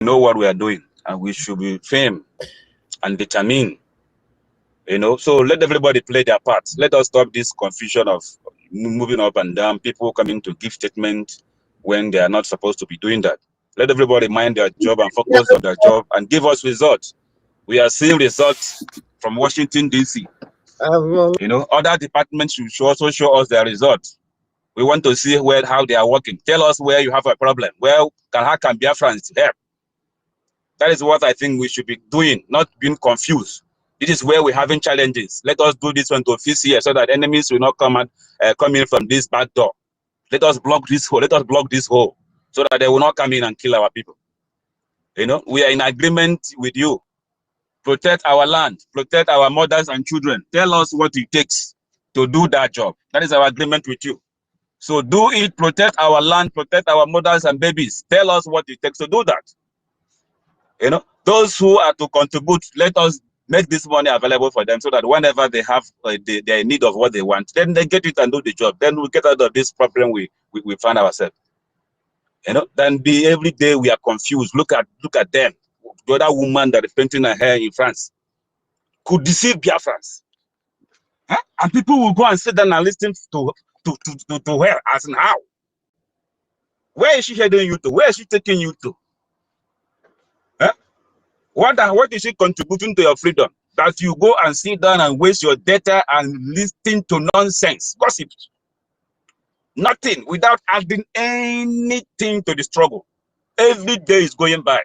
know what we are doing, and we should be firm and determined. So let everybody play their part. Let us stop this confusion of moving up and down, people coming to give statement when they are not supposed to be doing that. Let everybody mind their job and focus on their job and give us results. We are seeing results from Washington, D.C. Other departments should also show us their results. We want to see how they are working. Tell us where you have a problem. How can Biafrans help? That is what I think we should be doing, not being confused. This is where we're having challenges. Let us do this one to fix here so that enemies will not come in from this back door. Let us block this hole. Let us block this hole so that they will not come in and kill our people. We are in agreement with you. Protect our land, protect our mothers and children. Tell us what it takes to do that job. That is our agreement with you. So do it, protect our land, protect our mothers and babies. Tell us what it takes to do that. Those who are to contribute, let us make this money available for them so that whenever they have they're in need of what they want, then they get it and do the job. Then we get out of this problem we find ourselves. Then every day we are confused. Look at them. The other woman that is painting her hair in France could deceive Biafrans. And people will go and sit down and listen to her, as in how? Where is she heading you to? Where is she taking you to? What is she contributing to your freedom? That you go and sit down and waste your data and listen to nonsense, gossip. Nothing, without adding anything to the struggle. Every day is going by.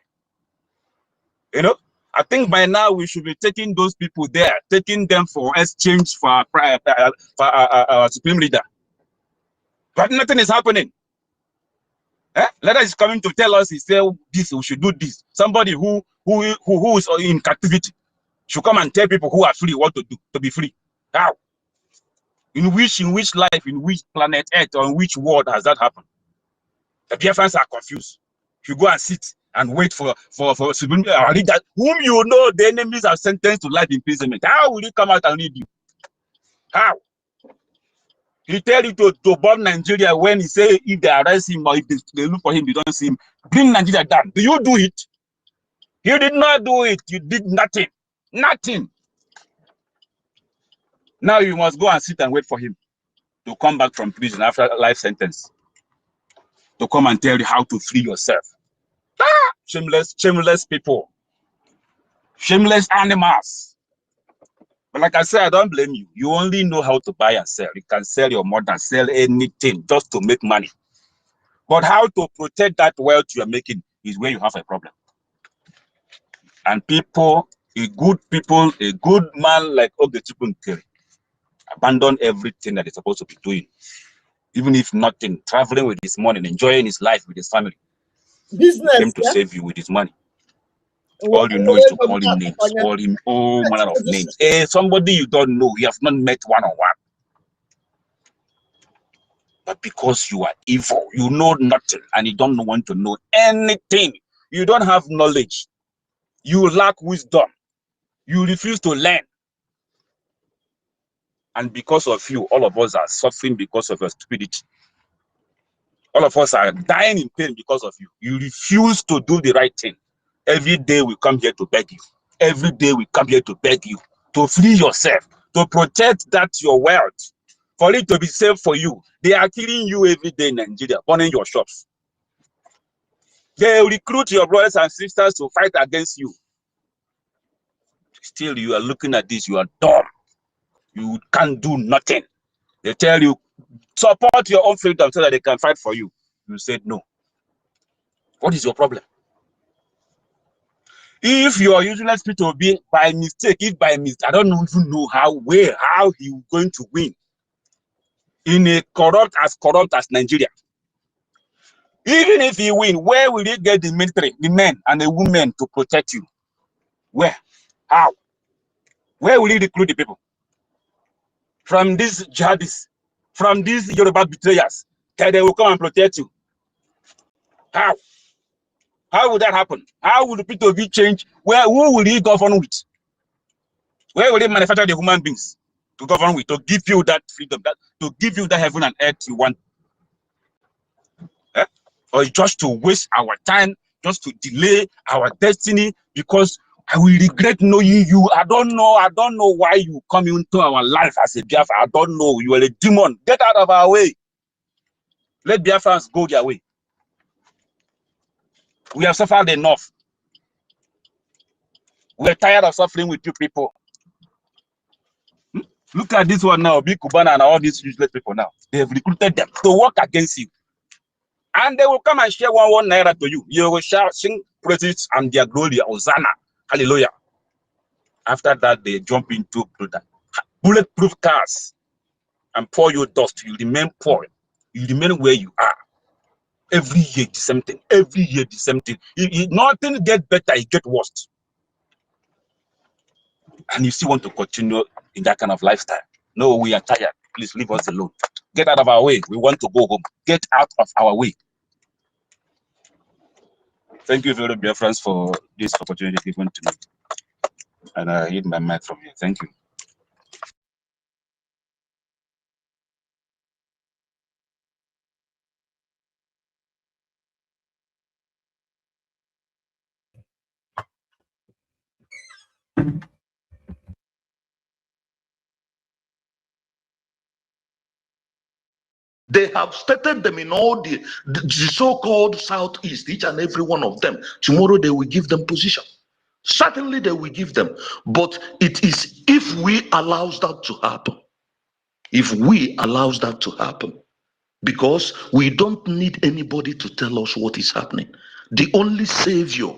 I think by now we should be taking those people there, taking them for exchange for our supreme leader. But nothing is happening. Leader is coming to tell us, he said this, we should do this. Somebody who is in captivity should come and tell people who are free what to do to be free. How? In which life, in which planet Earth, or in which world has that happened? The Biafrans are confused. If you go and sit and wait for supreme leader, whom you know the enemies are sentenced to life imprisonment, how will he come out and lead you? How? He tell you to bomb Nigeria when he say if they arrest him or if they look for him, they don't see him. Bring Nigeria down. Do you do it? You did not do it. You did nothing. Nothing. Now you must go and sit and wait for him to come back from prison after a life sentence. To come and tell you how to free yourself. Shameless people. Shameless animals. But like I said, I don't blame you. You only know how to buy and sell. You can sell your mother, sell anything just to make money. But how to protect that wealth you are making is where you have a problem. And people, a good man like NKERE, abandon everything that he's supposed to be doing. Even if nothing, traveling with his money, enjoying his life with his family. Business, came to save you with his money. All you know is to call him names, call him all manner of names. Somebody you don't know, you have not met one-on-one. But because you are evil, you know nothing, and you don't want to know anything. You don't have knowledge. You lack wisdom. You refuse to learn. And because of you, all of us are suffering because of your stupidity. All of us are dying in pain because of you. You refuse to do the right thing. Every day we come here to beg you. Every day we come here to beg you to free yourself, to protect that your wealth, for it to be safe for you. They are killing you every day in Nigeria, burning your shops. They recruit your brothers and sisters to fight against you. Still, you are looking at this, you are dumb. You can't do nothing. They tell you, support your own freedom so that they can fight for you. You said no. What is your problem? If your useless people be by mistake, I don't even know how he's going to win in a corrupt as Nigeria. Even if he win, where will he get the military, the men and the women to protect you? Where? How? Where will he recruit the people? From these jihadists, from these Yoruba betrayers, that they will come and protect you. How? How would that happen? How will the people be changed? Who will he govern with? Where will he manufacture the human beings to govern with, to give you that freedom, to give you that heaven and earth you want? Or just to waste our time just to delay our destiny, because I will regret knowing you. I don't know why you come into our life as a Biafra. I don't know. You are a demon. Get out of our way. Let Biafrans go their way. We have suffered enough. We're tired of suffering with you people. Look at this one now, Big Cubana and all these useless people now. They have recruited them to work against you. And they will come and share one naira to you. You will shout, sing praises and their glory, Hosanna, hallelujah. After that, they jump into bulletproof cars and pour you dust. You remain poor. You remain where you are. Every year the same thing. Every year the same thing. Nothing gets better, it gets worse. And you still want to continue in that kind of lifestyle. No, we are tired. Please leave us alone. Get out of our way. We want to go home. Get out of our way. Thank you very much, friends, for this opportunity given to me. And I hit my mic from here. Thank you. They have stated them in all the so-called Southeast, each and every one of them. Tomorrow they will give them position. Certainly they will give them. But it is if we allow that to happen. If we allow that to happen. Because we don't need anybody to tell us what is happening. The only savior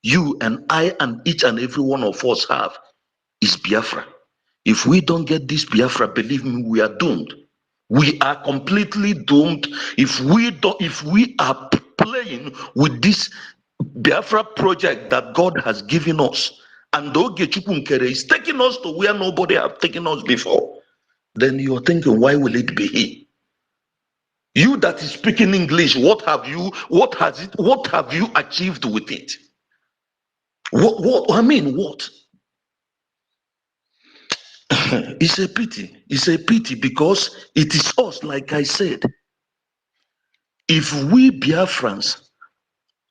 you and I and each and every one of us have is Biafra. If we don't get this Biafra, believe me, we are doomed. We are completely doomed if we are playing with this Biafra project that God has given us. And NKERE is taking us to where nobody has taken us before. Then you're thinking, why will it be he? You that is speaking English, what have you achieved with it? What? It's a pity. It's a pity because it is us, like I said. If we Biafrans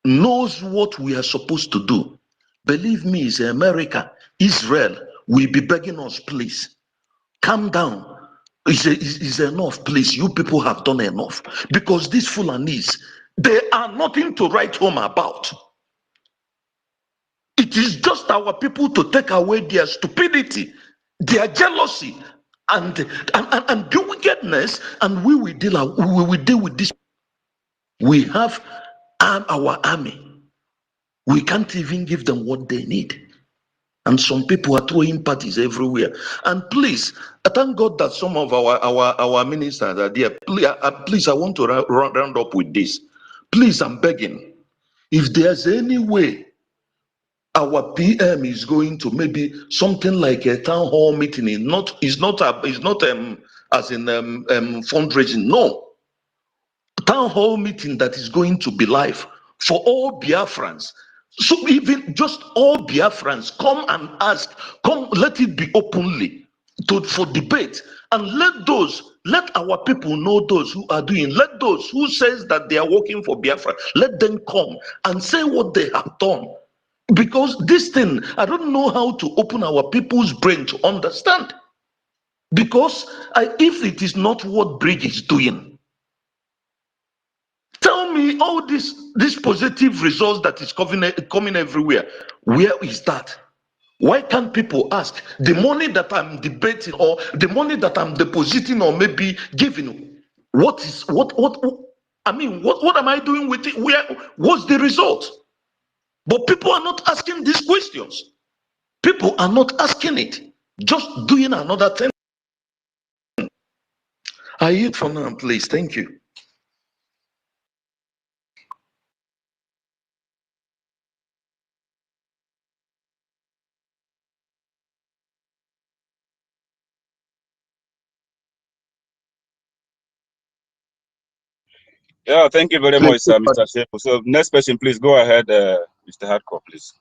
knows what we are supposed to do, believe me, it's America, Israel will be begging us, please, calm down. It's enough, please. You people have done enough. Because these Fulanis, they are nothing to write home about. It is just our people to take away their stupidity, their jealousy, and the wickedness, and we will deal with this. We have our army. We can't even give them what they need. And some people are throwing parties everywhere. And please, I thank God that some of our ministers are there. Please, I want to round up with this. Please, I'm begging. If there's any way our PM is going to maybe something like a town hall meeting, is not as in fundraising. No, town hall meeting that is going to be live for all Biafrans. So even just all Biafrans come and ask, come, let it be openly for debate, and let our people know those who are doing, let those who says that they are working for Biafra, let them come and say what they have done. Because this thing, I don't know how to open our people's brain to understand. Because if it is not what Bridge is doing, tell me all this positive results that is coming everywhere. Where is that? Why can't people ask the money that I'm debating or the money that I'm depositing or maybe giving? What am I doing with it? What's the result? But people are not asking these questions. People are not asking it. Just doing another thing. I yield for now, please. Thank you. Yeah, thank you very much, Mr. Shepo. So next person, please go ahead, Mr. Hardcore, please.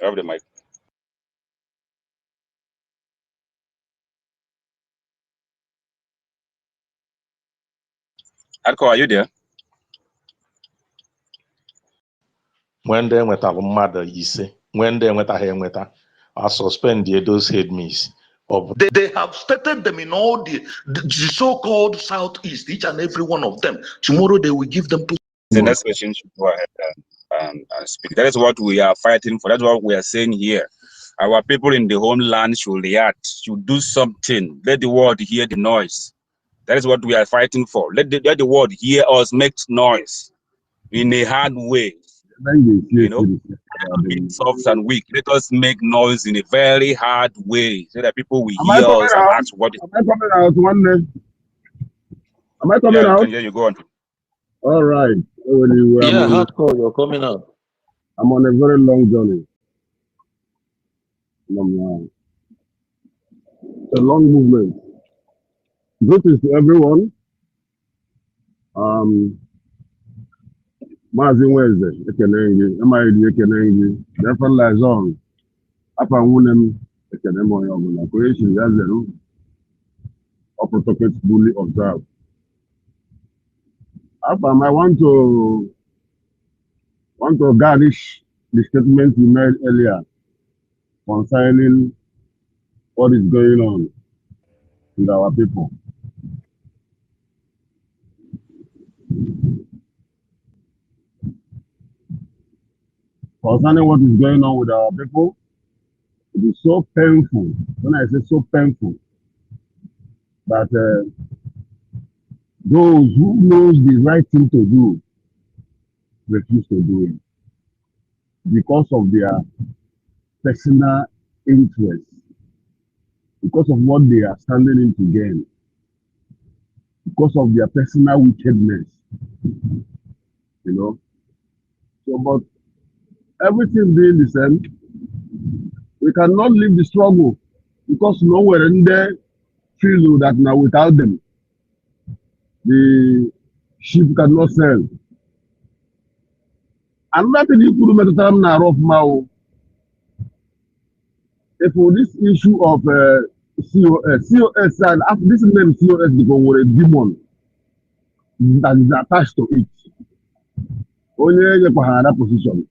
You have the mic. Hardcore, are you there? when they went out mother, you say, when they went ahead, I suspend those headmans. They have stated them in all the so-called southeast, each and every one of them. Tomorrow they will give them. The next question should go ahead and speak. That is what we are fighting for. That's what we are saying here. Our people in the homeland should react, should do something. Let the world hear the noise. That is what we are fighting for. Let the world hear us make noise in a hard way. You know, be soft and weak. Let us make noise in a very hard way so that people will hear us and ask what is. Am I coming out one day? Am I coming out? Yeah, you go on. All right. Yeah, hardcore, you're coming out. I'm on a very long journey. It's a long movement. Greetings to everyone. Mazin Wednesday, Ekenengi, MID Ekenengi, Defan Lazon, Apanwunem, Ekenemo Yoguna, Creation Z00, or protocol fully observed. Apam, I want to garnish the statement you made earlier concerning what is going on with our people. Concerning what is going on with our people, it is so painful. When I say so painful, that those who knows the right thing to do refuse to do it because of their personal interest, because of what they are standing in to gain, because of their personal wickedness, you know. So, but everything being the same, we cannot leave the struggle because nowhere in there feel that now without them, the ship cannot sail. Another thing you could make time now rough mouth. If for this issue of COS, and after this name COS because we're a demon that is attached to it. Only you have that position.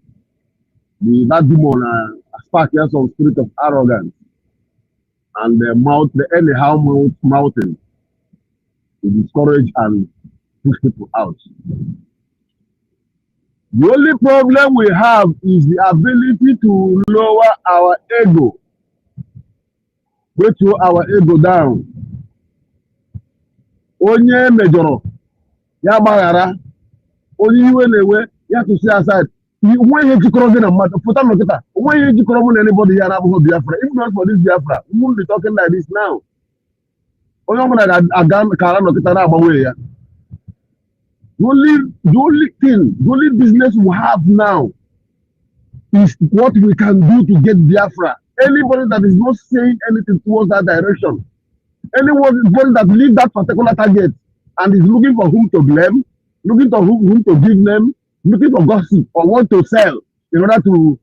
That demon sparks some spirit of arrogance and the anyhow mountain to discourage and push people out. The only problem we have is the ability to lower our ego. We throw our ego down. Onye mejoro, ya bagara, onye iwe na-ewe, ya to see aside. When you cross in a matter, put on look at when you cross anybody here about Biafra, if not for this Biafra, we won't be talking like this now. Only that again, Karan look at our way. The only business we have now is what we can do to get Biafra. Anybody that is not saying anything towards that direction, anyone that leaves that particular target and is looking for whom to blame, looking for whom to give them, looking for gossip or want to sell in order to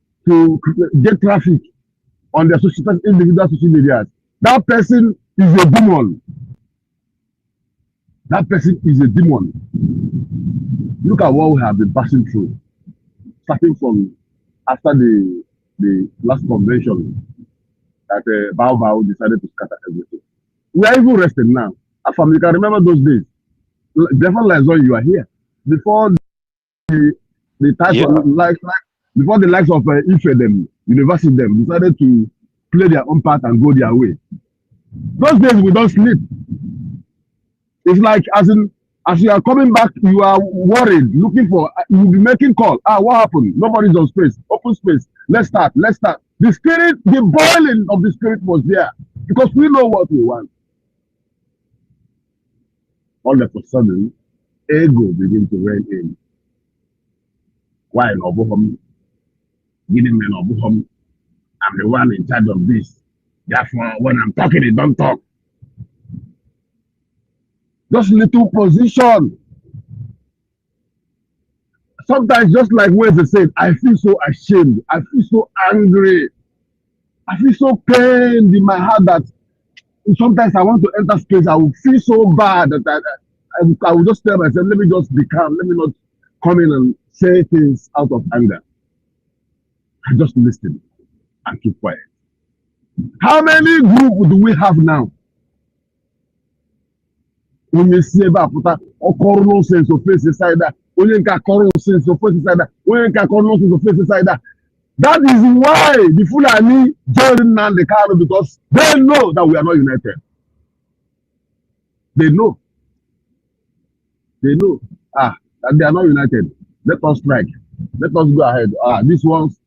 get traffic on their individual social media, that person is a demon. That person is a demon. Look at what we have been passing through, starting from after the last convention that Bao decided to scatter everything. We are even rested now. Afam, you can remember those days. Definitely, as well, you are here before the type of before the likes of Ife them, University them decided to play their own part and go their way. Those days we don't sleep. It's like as you are coming back, you are worried, looking for, you'll be making call. What happened? Nobody's on space. Open space. Let's start. The spirit, the boiling of the spirit was there because we know what we want. All of a sudden, ego begins to reign in. Why Obuhom? Giving me Obuhom. I'm the one in charge of this. Therefore, when I'm talking, it don't talk. Just little position. Sometimes, just like Wesley said, I feel so ashamed. I feel so angry. I feel so pained in my heart that sometimes I want to enter space. I will feel so bad that I will just tell myself, let me just be calm. Let me not come in and say things out of anger. I just listen and keep quiet. How many groups do we have now? When you see about or coronal sense of face inside that, when you can coronal sense of face inside that, when you can coronal sense of face inside that. That is why the Fulani joined the KANU, because they know that we are not united. They know. They know. That they are not united. Let us strike. Let us go ahead. These ones,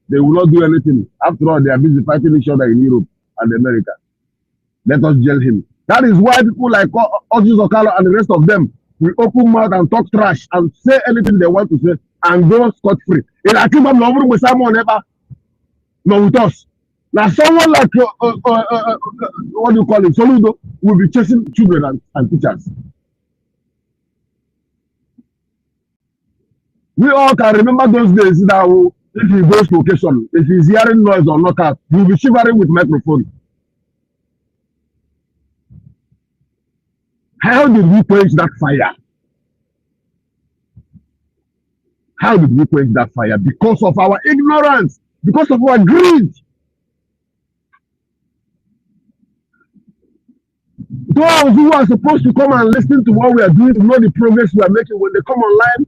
they will not do anything. After all, they are busy fighting each other in Europe and America. Let us jail him. That is why people like Ozzy Okalo and the rest of them will open mouth and talk trash and say anything they want to say and go scot-free. Not with us. Now someone like what do you call him, Soludo, will be chasing children and teachers. We all can remember those days that if he goes to occasion, if he's hearing noise or knockout, he will be shivering with microphone. How did we quench that fire? How did we quench that fire? Because of our ignorance, because of our greed. Those who are supposed to come and listen to what we are doing, to know the progress we are making, when they come online,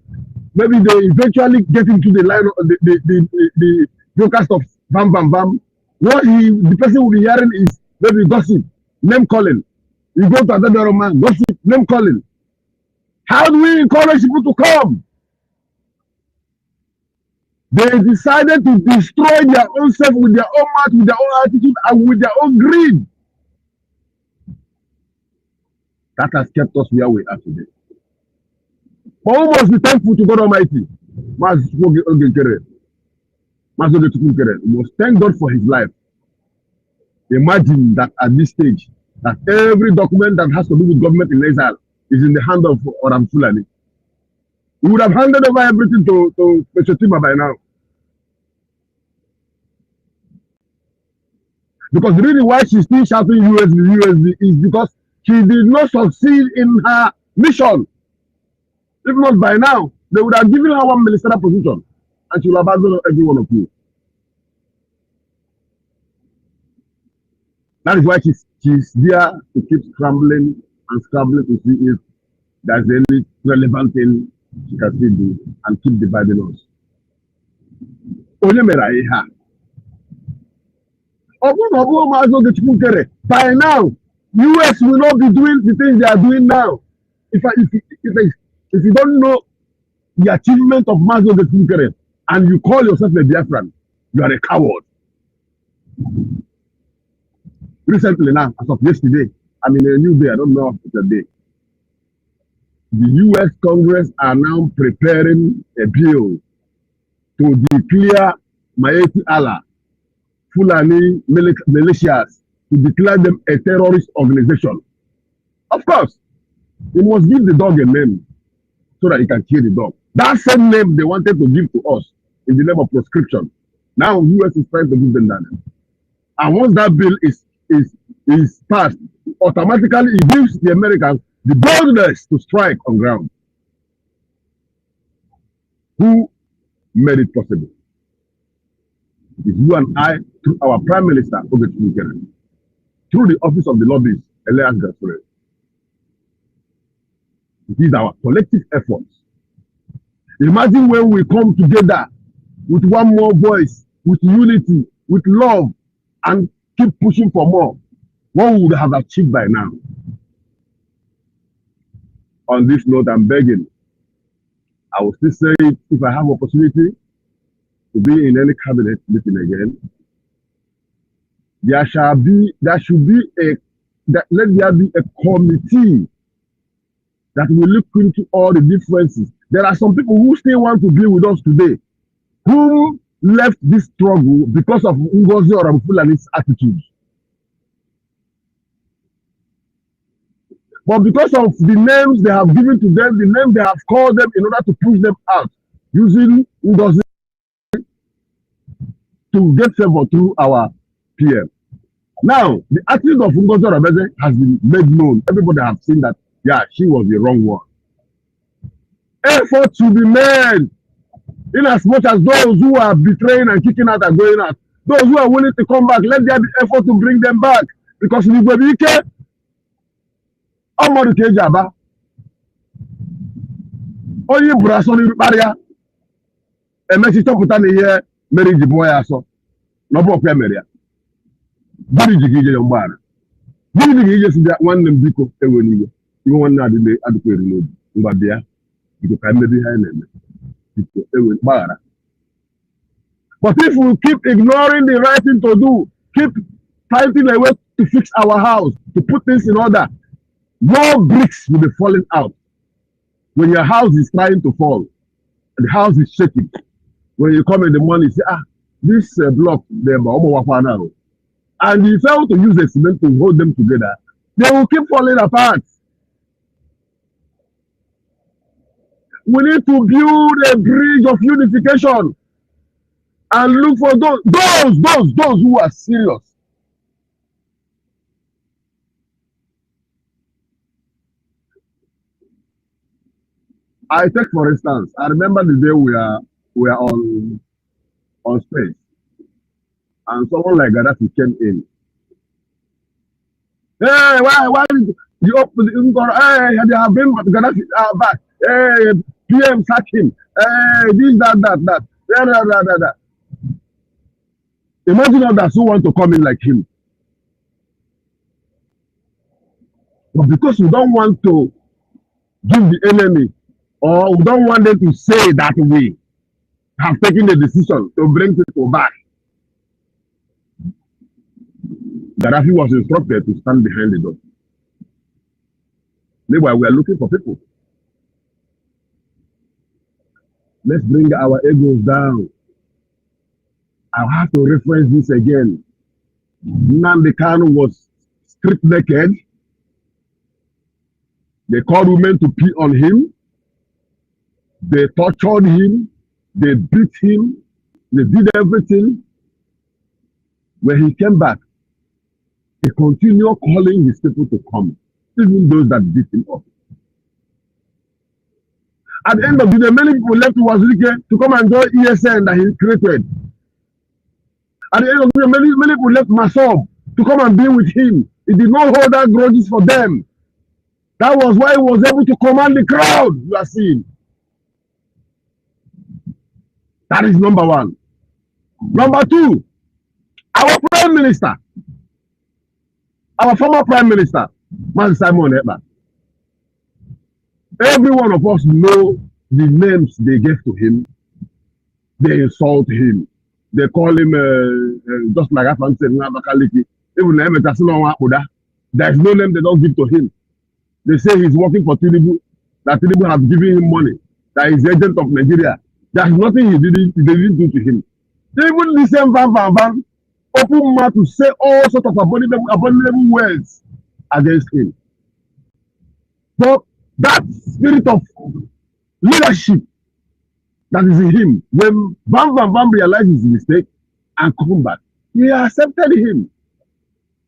maybe they eventually get into the line of the broadcast of bam bam bam. What the person will be hearing is maybe gossip, name calling. You go to another man, gossip, name calling. How do we encourage people to come? They decided to destroy their own self with their own mouth, with their own attitude, and with their own greed. That has kept us where we are today. But we must be thankful to God Almighty. We must thank God for his life. Imagine that at this stage, that every document that has to do with government in exile is in the hand of Oram Fulani. We would have handed over everything to Pechotima by now. Because the reason why she's still shouting USD is because she did not succeed in her mission. If not by now, they would have given her one ministerial position and she will abandon every one of you. That is why she's there to keep scrambling and scrambling to see if there's any relevant thing she can still do and keep dividing us. By now, US will not be doing the things they are doing now. If you don't know the achievement of Mazo Gekere and you call yourself a Biafran, you are a coward. Recently now, as of yesterday, I'm in a new day, I don't know if it's a day. The US Congress are now preparing a bill to declare Maeti Allah, Fulani militias, to declare them a terrorist organization. Of course, they must give the dog a name so that he can kill the dog. That same name they wanted to give to us in the name of proscription. Now US is trying to give them that name. And once that bill is passed, automatically it gives the Americans the boldness to strike on ground. Who made it possible? It is you and I, through our Prime Minister, through the office of the lobbyist, Elias Gasore. It is our collective efforts. Imagine when we come together with one more voice, with unity, with love, and keep pushing for more. What we would have achieved by now? On this note, I'm begging. I will still say it if I have opportunity to be in any cabinet meeting again. Let there be a committee that will look into all the differences. There are some people who still want to be with us today, who left this struggle because of Ngozi Oramfulani's attitude. But because of the names they have given to them, the name they have called them in order to push them out, using Ngozi to get favor through our PM. Now, the attitude of Ngozi Orameze has been made known. Everybody has seen that, yeah, she was the wrong one. Effort to be made In as much as those who are betraying and kicking out are going out, those who are willing to come back, let there be effort to bring them back. Because we will be care. Onye brasoni barrier, emechi chọpụta na ihe mere iji bụọ ya asọ n'ọbụ ọkwa mere ya. Gịnị ji ije ya mgbara? Gịnị ji ije si bịa nwanne m biko ewe n'iwe iwe nwanne adịkwa eri n'obi ngwa bịa biko ka mmebi ihe anyị na-eme biko ewe mgbaghara. But if we keep ignoring the right thing to do, keep finding a way to fix our house, to put things in order, more bricks will be falling out. When your house is trying to fall, the house is shaking. When you come in the morning, you say, this block, and you fail to use a cement to hold them together, they will keep falling apart. We need to build a bridge of unification and look for those who are serious. I take for instance, I remember the day we are on space, and someone like Gaddafi came in. Hey, why you open the hey, they have been Gaddafi back. Hey, PM sack him. Hey, this, that. Imagine others who want to come in like him. But because we don't want to give the enemy, or we don't want them to say that we have taken the decision to bring people back, Gaddafi was instructed to stand behind the door. Meanwhile, we are looking for people. Let's bring our egos down. I have to reference this again. NNAMDI KANU was stripped naked. They called women to pee on him. They tortured him. They beat him. They did everything. When he came back, he continued calling his people to come, even those that beat him up. At the end of the day, many people left Wazirike to come and join ESN that he created. At the end of the day, many people left Masob to come and be with him. He did not hold that grudges for them. That was why he was able to command the crowd you are seeing. That is number one. Number two, our Prime Minister, our former Prime Minister, Mazi Simon Ekpa. Every one of us know the names they gave to him. They insult him. They call him just like Afan said, even there is no name they don't give to him. They say he's working for Tinubu, that Tinubu has given him money, that he's the agent of Nigeria. There's nothing they didn't do to him. They even listen van, open mouth to say all sorts of abominable words against him. But that spirit of leadership that is in him, when Van realizes his mistake and come back, he accepted him.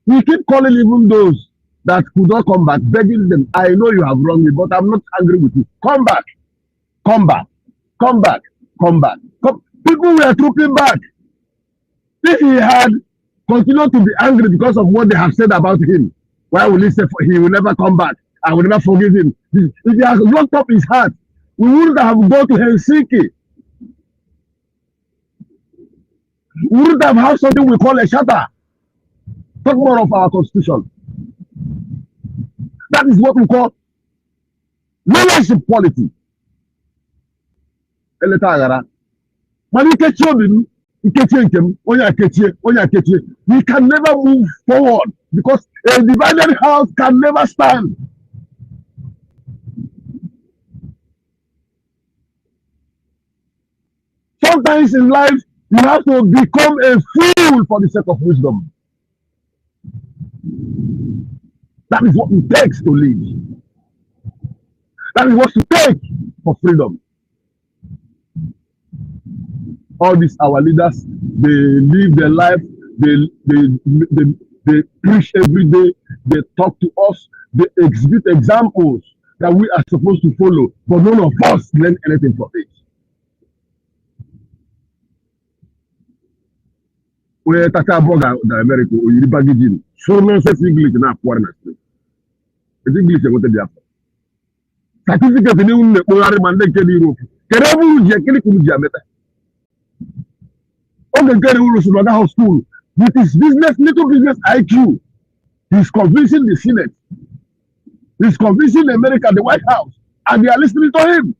He keep calling even those that could not come back, begging them, I know you have wronged me, but I'm not angry with you. Come back. Come back. Come back. Come back. People were trooping back. If he had continued to be angry because of what they have said about him, why will he say he will never come back? I will never forgive him. If he has locked up his heart, we wouldn't have gone to Helsinki. We wouldn't have had something we call a charter. Talk more of our constitution. That is what we call leadership quality. We can never move forward because a divided house can never stand. Sometimes in life, you have to become a fool for the sake of wisdom. That is what it takes to live. That is what it takes for freedom. All these our leaders, they live their life, they preach every day, they talk to us, they exhibit examples that we are supposed to follow, but none of us learn anything from it. Where Tata Boga, the American, or you bagaging. So nonsense English na foreign street. It's English and what they have. Certificate in the Polari Mande Kedi Roof. Kerebu Jakili Kumjameta. Okay, Kedi Urusumaga House School. With his business, little business IQ. He's convincing the Senate. He's convincing America, the White House. And they are listening to him.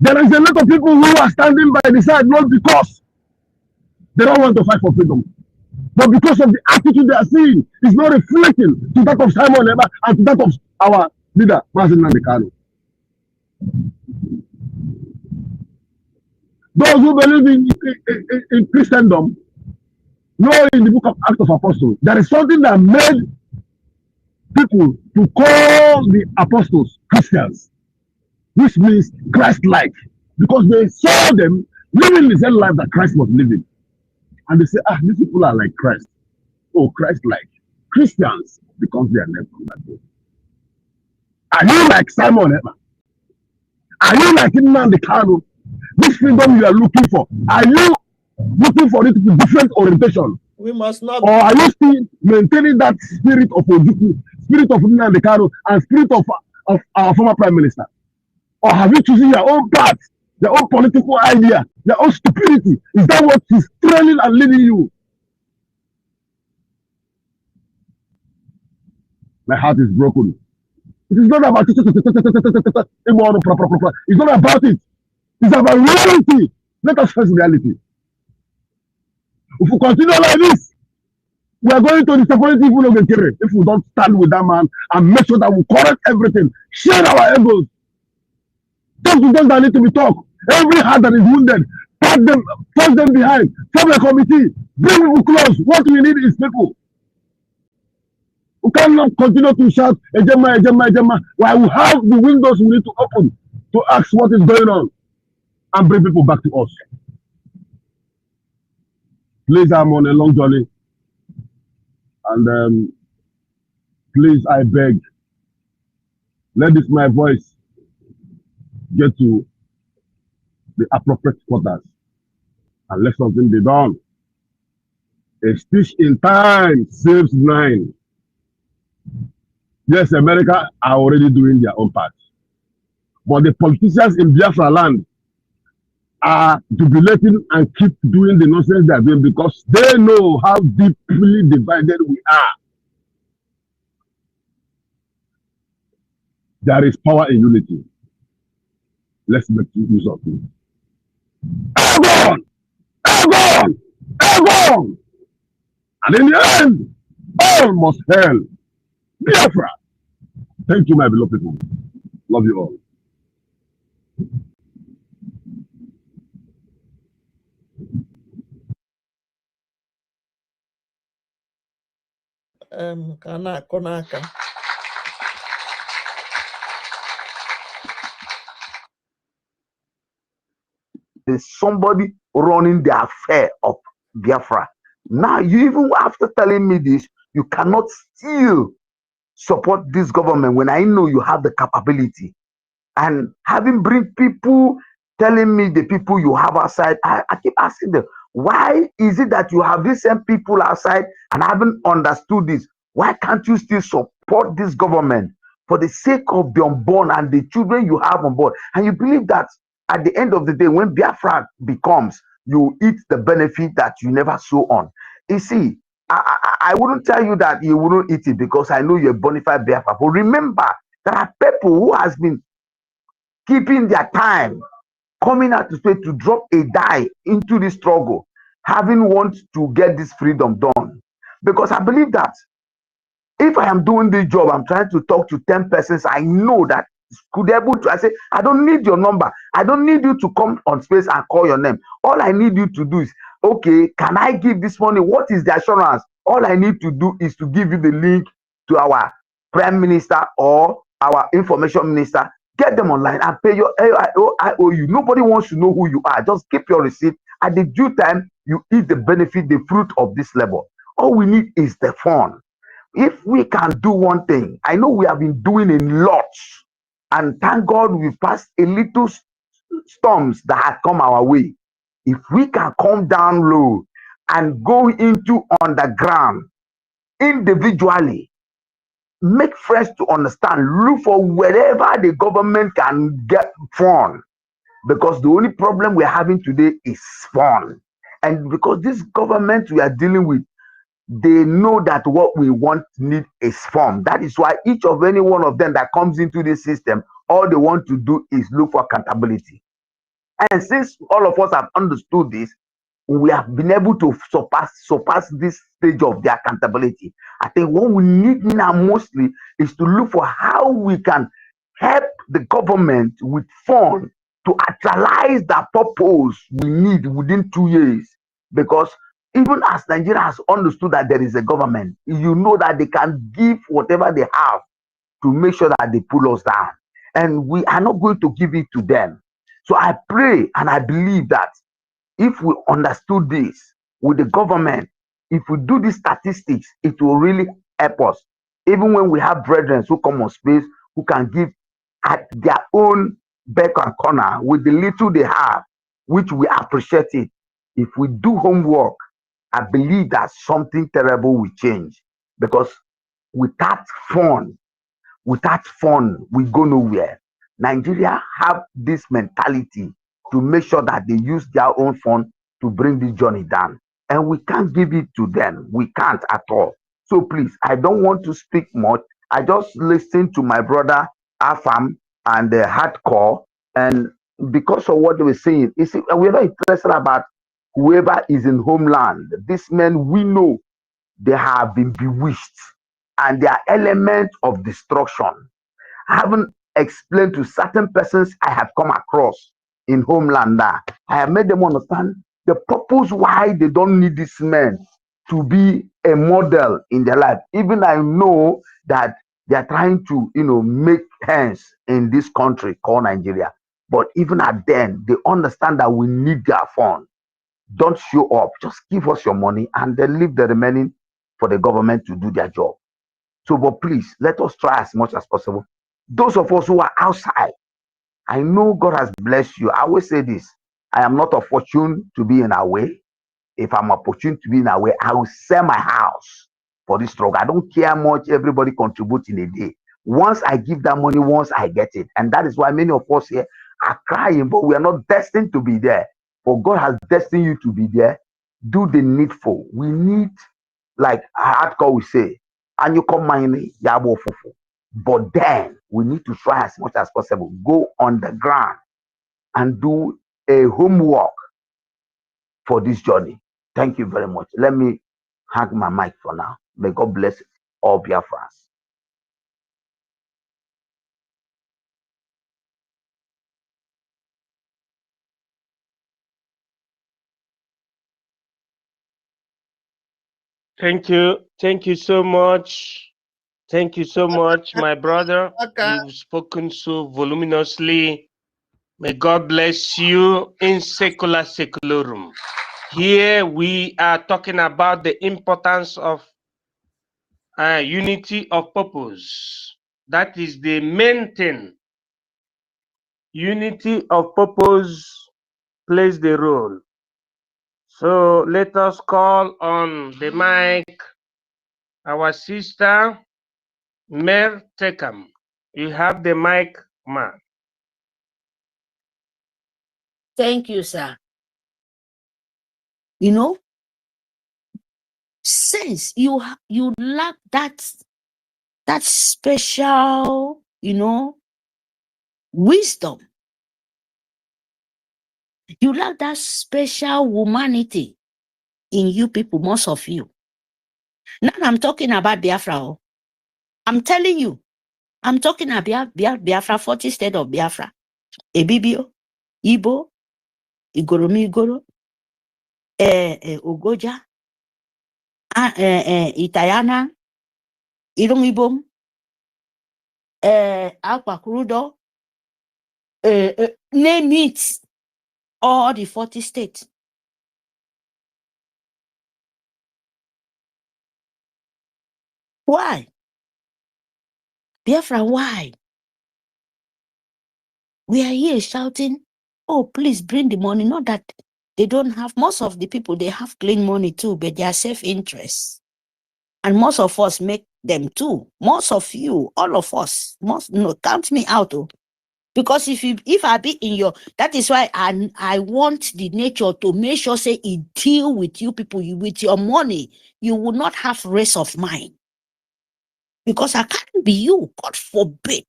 There is a lot of people who are standing by the side, not because they don't want to fight for freedom, but because of the attitude they are seeing is not reflecting to that of Simon Eba and to that of our leader, President KANU. Those who believe in Christendom know in the book of Acts of Apostles, there is something that made people to call the apostles Christians, which means Christ-like, because they saw them living the same life that Christ was living. And they say, these people are like Christ. Oh, Christ-like. Christians, because they are left from that way. Are you like Simon Eba? Are you like NNAMDI KANU? This freedom you are looking for, are you looking for it to be different orientation? We must not. Or are you still maintaining that spirit of Ojuku, spirit of NNAMDI KANU, and spirit of our former Prime Minister? Or have you chosen your own path, your own political idea, your own stupidity? Is that what is trailing and leading you? My heart is broken. It is not about it's not about it. It's about reality. Let us face reality. If we continue like this, we are going to disappoint people of NKERE if we don't stand with that man and make sure that we correct everything, share our egos. Talk to those that need to be talked. Every heart that is wounded, pat them, force them behind, form a committee, bring people close. What we need is people. We cannot continue to shout, Ejema, Ejema, Ejema, while we have the windows we need to open to ask what is going on and bring people back to us. Please, I'm on a long journey. And please, I beg, let this my voice get to the appropriate quarters and let something be done. A stitch in time saves 9. Yes, America are already doing their own part. But the politicians in Biafra land are jubilating and keep doing the nonsense they are doing because they know how deeply divided we are. There is power in unity. Let's make use of it. Everyone! Everyone! Everyone! And in the end, all must hail Biafra. Thank you, my beloved people. Love you all. Konaka. There's somebody running the affair of Biafra. Now, you even after telling me this, you cannot still support this government when I know you have the capability. And having bring people telling me the people you have outside, I keep asking them, why is it that you have these same people outside and I haven't understood this? Why can't you still support this government for the sake of the unborn and the children you have on board? And you believe that at the end of the day, when Biafra becomes, you eat the benefit that you never sow on. You see, I wouldn't tell you that you wouldn't eat it because I know you're a bona fide Biafra. But remember, there are people who has been keeping their time, coming out to say to drop a die into the struggle, having want to get this freedom done. Because I believe that if I am doing this job, I'm trying to talk to 10 persons, I know that could be able to, I say, I don't need your number. I don't need you to come on space and call your name. All I need you to do is, okay, can I give this money? What is the assurance? All I need to do is to give you the link to our Prime Minister or our Information Minister. Get them online and pay your IOU. Nobody wants to know who you are. Just keep your receipt. At the due time, you eat the benefit, the fruit of this level. All we need is the fun. If we can do one thing, I know we have been doing a lot. And thank God we passed a little storms that have come our way, if we can come down low and go into underground individually, make friends to understand, look for wherever the government can get fund, because the only problem we're having today is fund. And because this government we are dealing with, they know that what we want need is fund. That is why each of any one of them that comes into this system, all they want to do is look for accountability. And since all of us have understood this, we have been able to surpass this stage of the accountability. I think what we need now mostly is to look for how we can help the government with funds to actualize the purpose we need within 2 years. Because even as Nigeria has understood that there is a government, you know that they can give whatever they have to make sure that they pull us down. And we are not going to give it to them. So I pray and I believe that if we understood this with the government, if we do these statistics, it will really help us. Even when we have brethren who come on space, who can give at their own beck and corner with the little they have, which we appreciate it. If we do homework, I believe that something terrible will change. Because without fun, we go nowhere. Nigeria have this mentality to make sure that they use their own fund to bring this journey down. And we can't give it to them. We can't at all. So please, I don't want to speak much. I just listen to my brother Afam and the hardcore. And because of what they were saying, you see, we're not interested about whoever is in homeland. These men, we know they have been bewitched and they are elements of destruction. I haven't explained to certain persons I have come across in homeland now. I have made them understand the purpose why they don't need these men to be a model in their life. Even I know that they are trying to, make hands in this country called Nigeria. But even at then, they understand that we need their fund. Don't show up. Just give us your money and then leave the remaining for the government to do their job. So, but please, let us try as much as possible. Those of us who are outside, I know God has blessed you. I always say this, I am not opportune to be in a way. If I'm opportune to be in a way, I will sell my house for this struggle. I don't care much everybody contributes in a day. Once I give that money, once I get it. And that is why many of us here are crying, but we are not destined to be there. For God has destined you to be there. Do the needful. We need, like hardcore we say, and you come money, yabo fufu. But then we need to try as much as possible. Go on the ground and do a homework for this journey. Thank you very much. Let me hang my mic for now. May God bless all Biafrans. Thank you. Thank you so much. Thank you so much, my brother. Okay. You've spoken so voluminously. May God bless you in secula secularum. Here we are talking about the importance of unity of purpose. That is the main thing. Unity of purpose plays the role. So let us call on the mic our sister Mer Tekam. You have the mic, ma. Thank you, sir. Since you lack that special, wisdom, you lack that special humanity in you people, most of you. Now I'm talking about Biafra. I'm telling you, I'm talking about Biafra, 40 state of Biafra. Ebibio, Igbo, Igoro, Ogoja, Itayana, Irongibom, Aquacrudo, name it, all the 40 states. Why? Biafra, why? We are here shouting oh, please bring the money. Not that they don't have, most of the people, they have clean money too, but they are self-interest. And most of us make them too. Most of you, all of us, count me out. Oh. Because if I be in your, that is why I want the nature to make sure say it deal with you people, with your money, you will not have rest of mind. Because I can't be you, God forbid.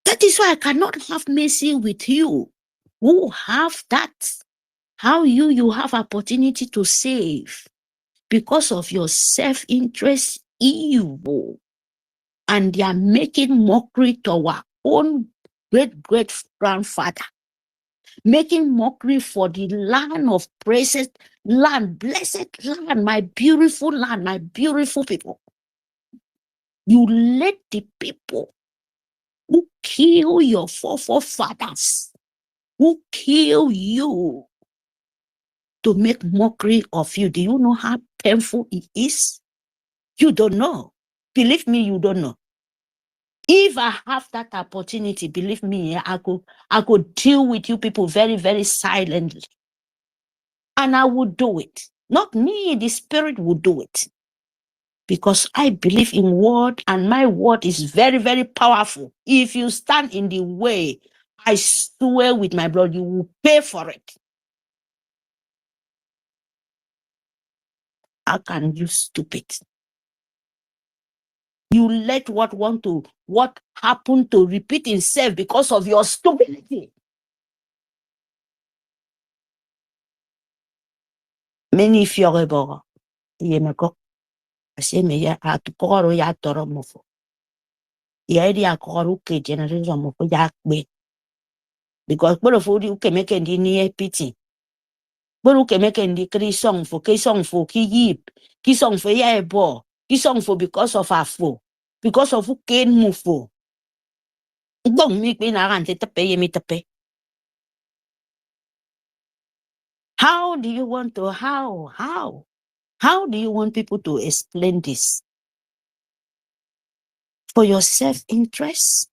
That is why I cannot have mercy with you who have that. How you have opportunity to save because of your self-interest evil. And they are making mockery to our own great-great-grandfather. Making mockery for the land of praises, land, blessed land, my beautiful land, my beautiful people. You let the people who kill your forefathers, who kill you, to make mockery of you. Do you know how painful it is? You don't know. Believe me, you don't know. If I have that opportunity, believe me, I could deal with you people very, very silently. And I would do it. Not me, the Spirit would do it. Because I believe in word, and my word is very, very powerful. If you stand in the way, I swear with my blood, you will pay for it. How can you stupid? You let what happened to repeat itself because of your stupidity. Many fiorebo, yemeko, aseme ya atukoro ya toro mofo. Ya edi akoru ke generation mofo ya kbe. Because bolo fodi uke meke ndi ni pity. Bolo uke meke ndi kri song fo ki yip, ki song fo ya ebo, ki song fo because of afo, because of uke mufo. Don't make me na rante tepe yemi tepe. How do you want to, how do you want people to explain this? For your self-interest?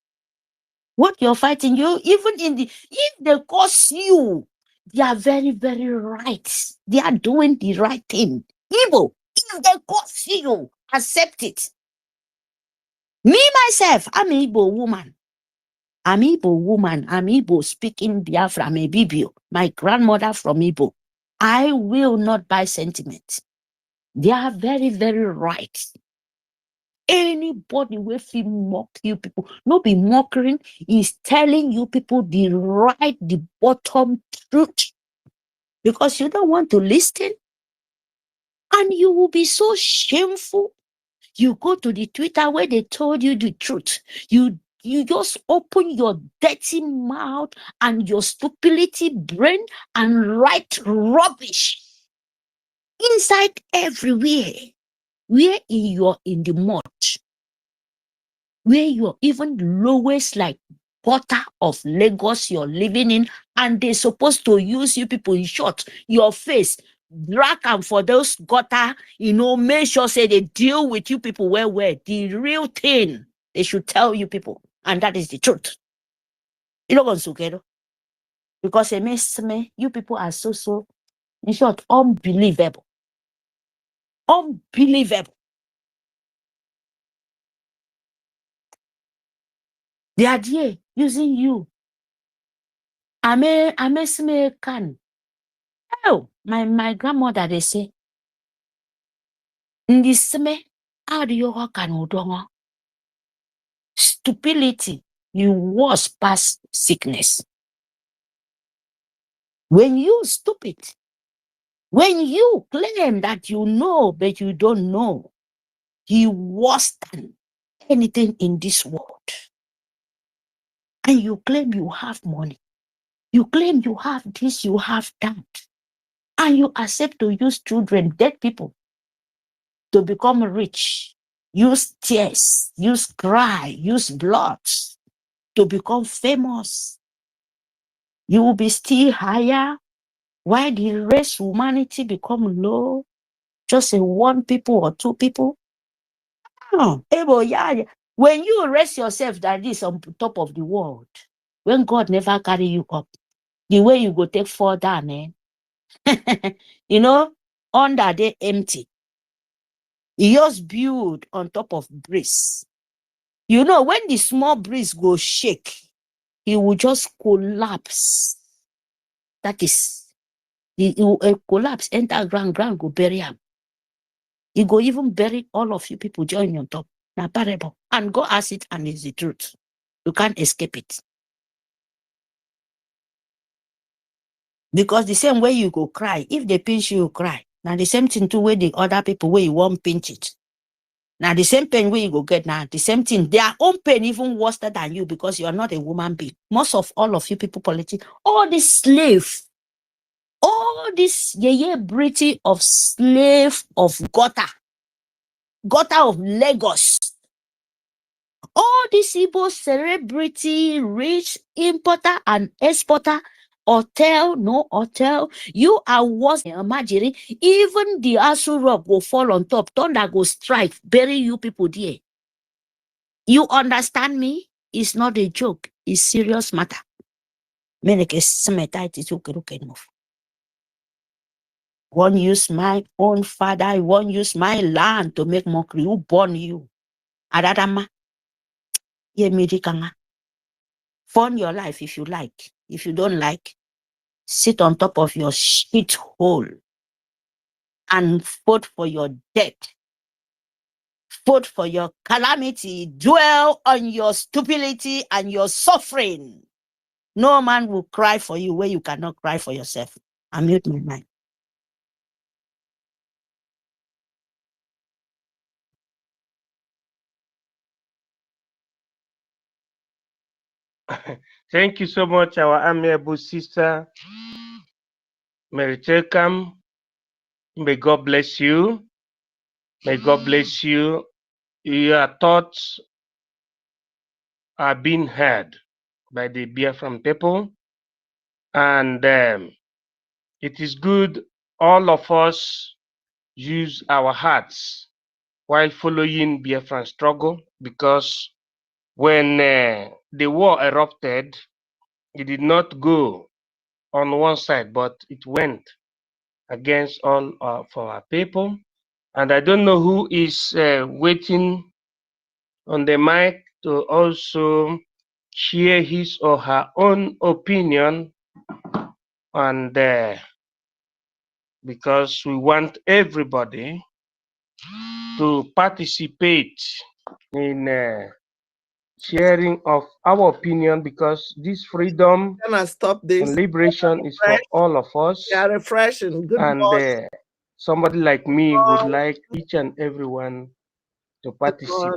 What you're fighting, you even if they curse you, they are very, very right. They are doing the right thing. Evil, if they curse you, accept it. Me, myself, I'm an Igbo woman. I'm Igbo speaking Biafra, I'm a Bibio. My grandmother from Igbo. I will not buy sentiment. They are very, very right. Anybody will feel mock you people, not be mocking, is telling you people the right, the bottom truth. Because you don't want to listen. And you will be so shameful. You go to the Twitter where they told you the truth. You just open your dirty mouth and your stupidity brain and write rubbish inside everywhere. Where you're in the mud, where you're even lowest like quarter of Lagos you're living in, and they're supposed to use you people in short, your face, drag them for those gutter, make sure say they deal with you people where the real thing they should tell you people, and that is the truth. You know what's okay? Because it makes me, you people are so, in short, unbelievable. Unbelievable. They are there using you. I can. Oh, my grandmother, they say, how do you work and stupidity, you was past sickness. When you stupid, when you claim that you know, but you don't know, he worse than anything in this world. And you claim you have money. You claim you have this, you have that. And you accept to use children, dead people, to become rich. Use tears, use cry, use blood to become famous. You will be still higher while the rest humanity become low. Just a one people or two people. Oh, yeah. When you raise yourself that is on top of the world, when God never carry you up, the way you go take fall down, you know, under they empty. You just build on top of breeze. You know, when the small breeze go shake, he will just collapse. That is, he will collapse, enter ground go bury him. He go even bury all of you people join on top. Now parable. And go ask it, and it's the truth. You can't escape it. Because the same way you go cry, if they pinch you cry. Now the same thing too where the other people where you won't pinch it. Now the same pain where you go get now, the same thing. Their own pain even worse than you because you are not a woman being. Most of all of you people politics, all this slave, all this breeding of slave of gutter of Lagos. All these Igbo celebrity, rich importer and exporter, hotel, no hotel, you are worse than Imagine. Even the Asu Rock will fall on top, thunder go strike, bury you people there. You understand me? It's not a joke, it's serious matter. Won't use my own father, I won't use my land to make mockery. Who born you? Adadama. Fund your life if you like. If you don't like, sit on top of your shit hole and vote for your death. Vote for your calamity. Dwell on your stupidity and your suffering. No man will cry for you where you cannot cry for yourself. I mute my mind. Thank you so much, our amiable sister, Mary Telkam. May God bless you. May God bless you. Your thoughts are being heard by the Biafran people. And it is good all of us use our hearts while following Biafran struggle, because when the war erupted, it did not go on one side, but it went against all of our people. And I don't know who is waiting on the mic to also share his or her own opinion, and because we want everybody to participate in sharing of our opinion, because this freedom Stop this. and liberation is for all of us. Yeah, refreshing. Good And somebody like me would like each and everyone to participate.